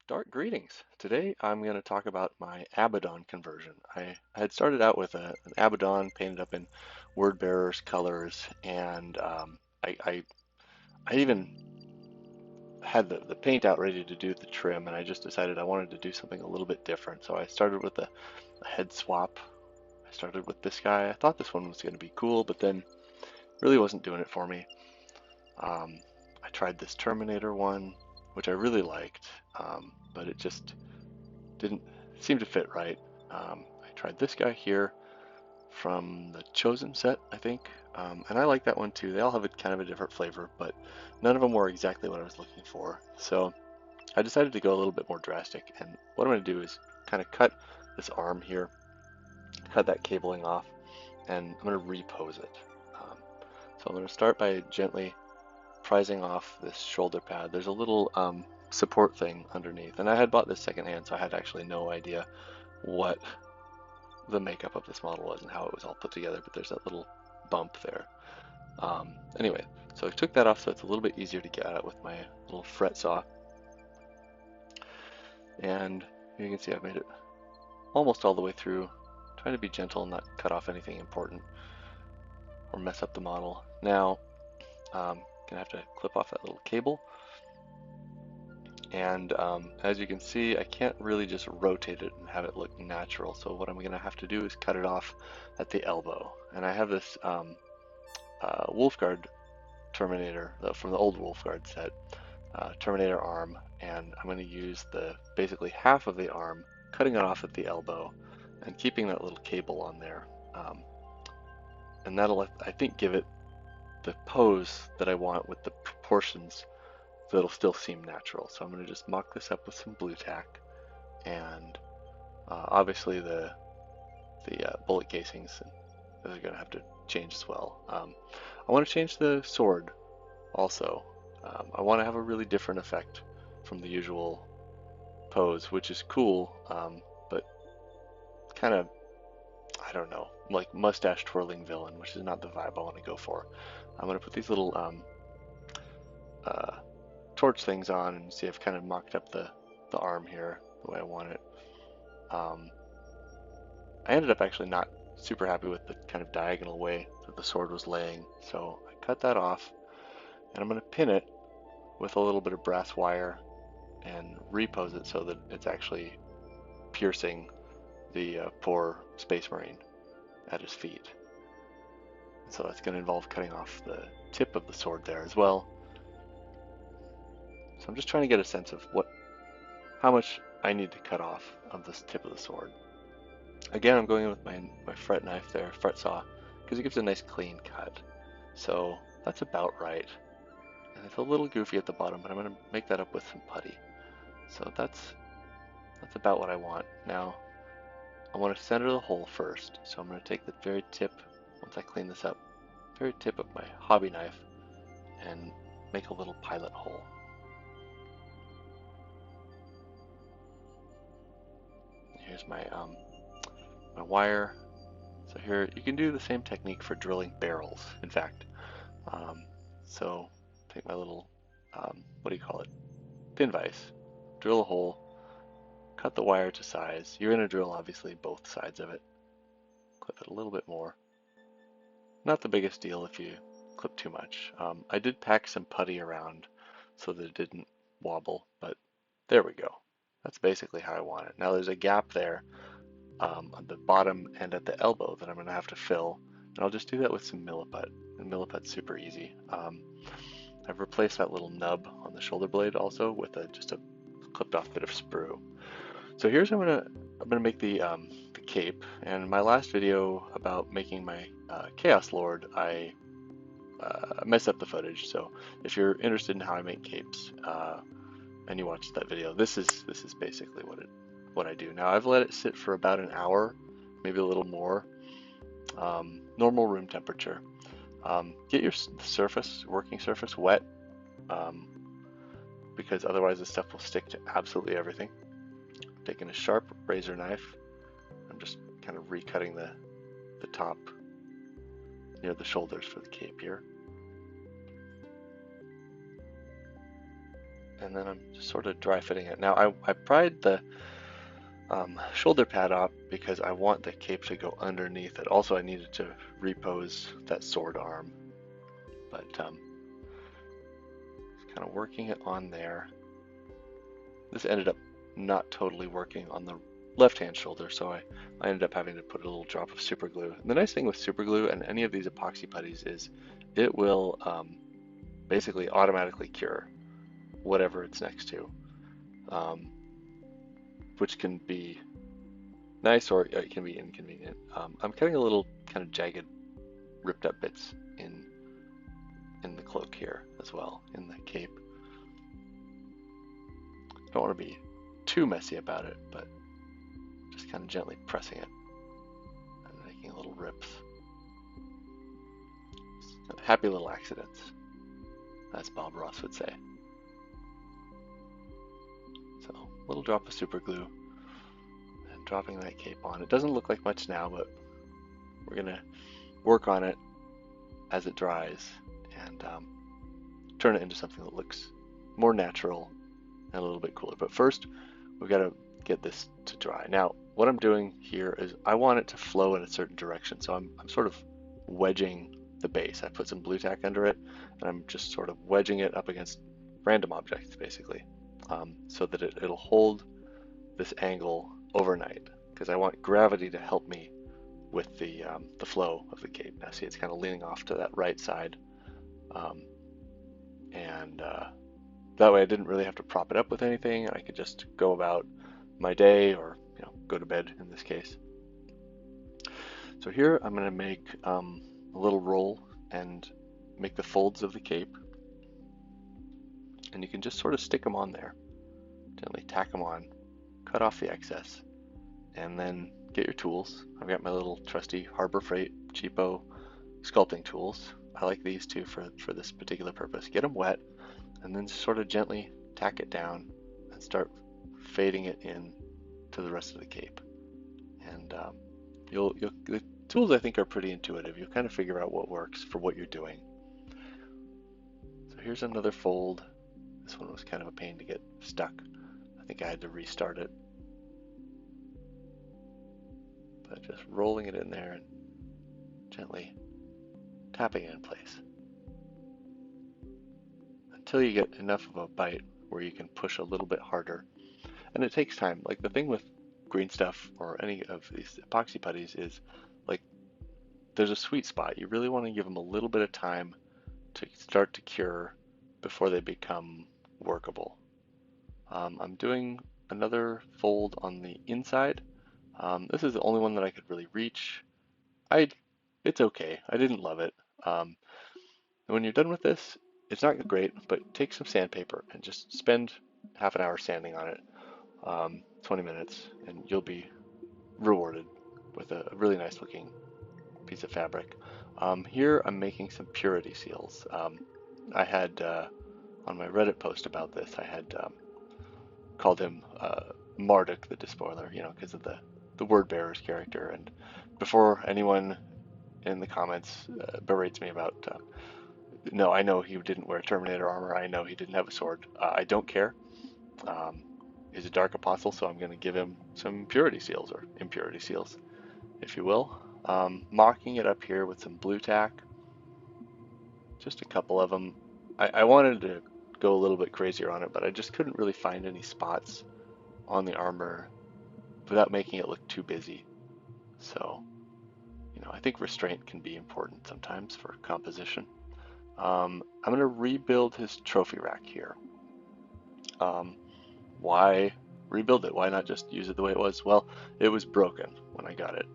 Dark greetings. Today I'm going to talk about my Abaddon conversion. I had started out with an Abaddon painted up in word bearers colors, and I even had the paint out ready to do the trim, and I just decided I wanted to do something a little bit different. So I started with a head swap. I started with this guy. I thought this one was going to be cool, but then really wasn't doing it for me. I tried this Terminator one, which I really liked, but it just didn't seem to fit right. I tried this guy here from the Chosen set, I think, and I like that one too. They all have a kind of a different flavor, but none of them were exactly what I was looking for. So I decided to go a little bit more drastic, and what I'm going to do is kind of cut this arm here, cut that cabling off, and I'm going to repose it. So I'm going to start by gently prizing off this shoulder pad. There's a little support thing underneath, and I had bought this secondhand, so I had actually no idea what the makeup of this model was and how it was all put together, but there's that little bump there. Anyway, so I took that off so it's a little bit easier to get at with my little fret saw, and you can see I've made it almost all the way through, trying to be gentle and not cut off anything important or mess up the model. Now, gonna have to clip off that little cable. And as you can see, I can't really just rotate it and have it look natural. So what I'm going to have to do is cut it off at the elbow. And I have this Wolfguard Terminator from the old Wolfguard set, Terminator arm, and I'm going to use basically half of the arm, cutting it off at the elbow, and keeping that little cable on there. And that'll, I think, give it the pose that I want with the proportions so it'll still seem natural. So I'm going to just mock this up with some blue tack, and obviously the bullet casings are going to have to change as well. I want to change the sword also. I want to have a really different effect from the usual pose, which is cool, but kind of, I don't know, like mustache twirling villain, which is not the vibe I want to go for. I'm going to put these little torch things on, and see I've kind of mocked up the arm here the way I want it. I ended up actually not super happy with the kind of diagonal way that the sword was laying, so I cut that off, and I'm going to pin it with a little bit of brass wire and repose it so that it's actually piercing the poor Space Marine at his feet. So that's going to involve cutting off the tip of the sword there as well. So I'm just trying to get a sense of how much I need to cut off of this tip of the sword. Again, I'm going in with my fret knife there, fret saw, because it gives a nice clean cut. So that's about right. And it's a little goofy at the bottom, but I'm going to make that up with some putty. So that's about what I want. Now, I want to center the hole first. So I'm going to take the very tip, once I clean this up, very tip of my hobby knife, and make a little pilot hole. Here's my wire. So here you can do the same technique for drilling barrels, in fact. So take my little, what do you call it, pin vise, drill a hole, cut the wire to size. You're going to drill obviously both sides of it. Clip it a little bit more. Not the biggest deal if you clip too much. I did pack some putty around so that it didn't wobble, but there we go. That's basically how I want it. Now there's a gap there on the bottom and at the elbow that I'm going to have to fill, and I'll just do that with some milliput, and milliput's super easy. I've replaced that little nub on the shoulder blade also with just a clipped off bit of sprue. So here's how I'm gonna make the cape. And in my last video about making my Chaos Lord, I messed up the footage. So if you're interested in how I make capes and you watched that video, this is basically what I do. Now I've let it sit for about an hour, maybe a little more, normal room temperature. Get your working surface wet, because otherwise this stuff will stick to absolutely everything. I'm taking a sharp razor knife. I'm just kind of recutting the top near the shoulders for the cape here. and then I'm just sort of dry fitting it. Now I pried the shoulder pad up because I want the cape to go underneath it. Also, I needed to repose that sword arm, but just kind of working it on there. This ended up not totally working on the left-hand shoulder, so I ended up having to put a little drop of super glue. And the nice thing with super glue and any of these epoxy putties is it will basically automatically cure whatever it's next to, which can be nice or it can be inconvenient. I'm cutting a little kind of jagged, ripped up bits in the cloak here as well, in the cape. Don't want to be too messy about it, but just kind of gently pressing it and making little rips. Happy little accidents, as Bob Ross would say. So, a little drop of super glue and dropping that cape on. It doesn't look like much now, but we're gonna work on it as it dries and turn it into something that looks more natural and a little bit cooler. But first, we've got to get this to dry. Now, what I'm doing here is I want it to flow in a certain direction, so I'm sort of wedging the base. I put some blue tack under it, and I'm just sort of wedging it up against random objects, basically, so that it'll hold this angle overnight, because I want gravity to help me with the flow of the cape. Now, see, it's kind of leaning off to that right side, and that way I didn't really have to prop it up with anything, and I could just go about my day, or go to bed in this case. So here I'm going to make a little roll and make the folds of the cape, and you can just sort of stick them on there, gently tack them on, cut off the excess, and then get your tools. I've got my little trusty Harbor Freight cheapo sculpting tools. I like these two for this particular purpose. Get them wet, and then sort of gently tack it down and start fading it in to the rest of the cape. And the tools, I think, are pretty intuitive. You'll kind of figure out what works for what you're doing. So here's another fold. This one was kind of a pain to get stuck. I think I had to restart it. But just rolling it in there and gently tapping it in place until you get enough of a bite where you can push a little bit harder. And it takes time. Like, the thing with green stuff or any of these epoxy putties is, like, there's a sweet spot. You really want to give them a little bit of time to start to cure before they become workable. I'm doing another fold on the inside. This is the only one that I could really reach. It's okay. I didn't love it. And when you're done with this, it's not great, but take some sandpaper and just spend half an hour sanding on it, 20 minutes, and you'll be rewarded with a really nice looking piece of fabric. Here I'm making some purity seals. I had, on my Reddit post about this, I had called him Marduk the Despoiler, because of the word bearer's character. And before anyone in the comments berates me about, no, I know he didn't wear Terminator armor, I know he didn't have a sword, I don't care. He's a dark apostle, so I'm going to give him some purity seals, or impurity seals, if you will. Mocking it up here with some blue tack, just a couple of them. I wanted to go a little bit crazier on it, but I just couldn't really find any spots on the armor without making it look too busy. So, I think restraint can be important sometimes for composition. I'm going to rebuild his trophy rack here. Why rebuild it? Why not just use it the way it was? Well, it was broken when I got it.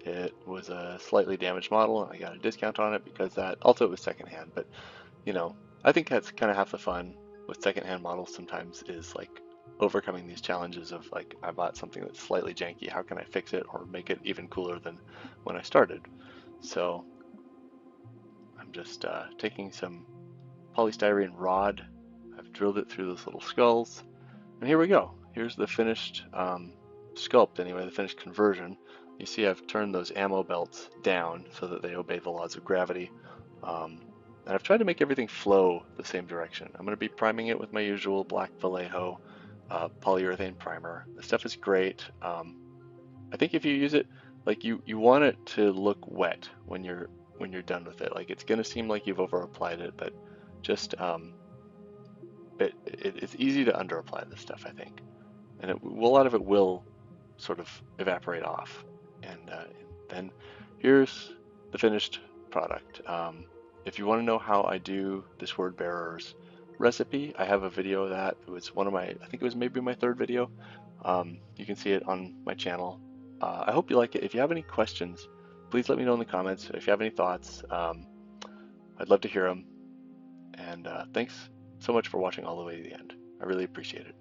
It was a slightly damaged model, and I got a discount on it because that. Also, it was secondhand, but I think that's kind of half the fun with secondhand models sometimes, is like overcoming these challenges of, like, I bought something that's slightly janky, how can I fix it or make it even cooler than when I started? So I'm just taking some polystyrene rod. I've drilled it through those little skulls, and here we go. Here's the finished sculpt, anyway, the finished conversion. You see I've turned those ammo belts down so that they obey the laws of gravity. And I've tried to make everything flow the same direction. I'm going to be priming it with my usual black Vallejo polyurethane primer. The stuff is great. I think if you use it, like you want it to look wet when you're done with it. Like it's going to seem like you've over applied it, but just it's easy to under apply this stuff, I think, and a lot of it will sort of evaporate off. And then here's the finished product. If you want to know how I do this word bearer's recipe, I have a video of that. It was one of my, I think it was maybe my third video. You can see it on my channel. I hope you like it. If you have any questions, please let me know in the comments. If you have any thoughts, I'd love to hear them. And thanks so much for watching all the way to the end. I really appreciate it.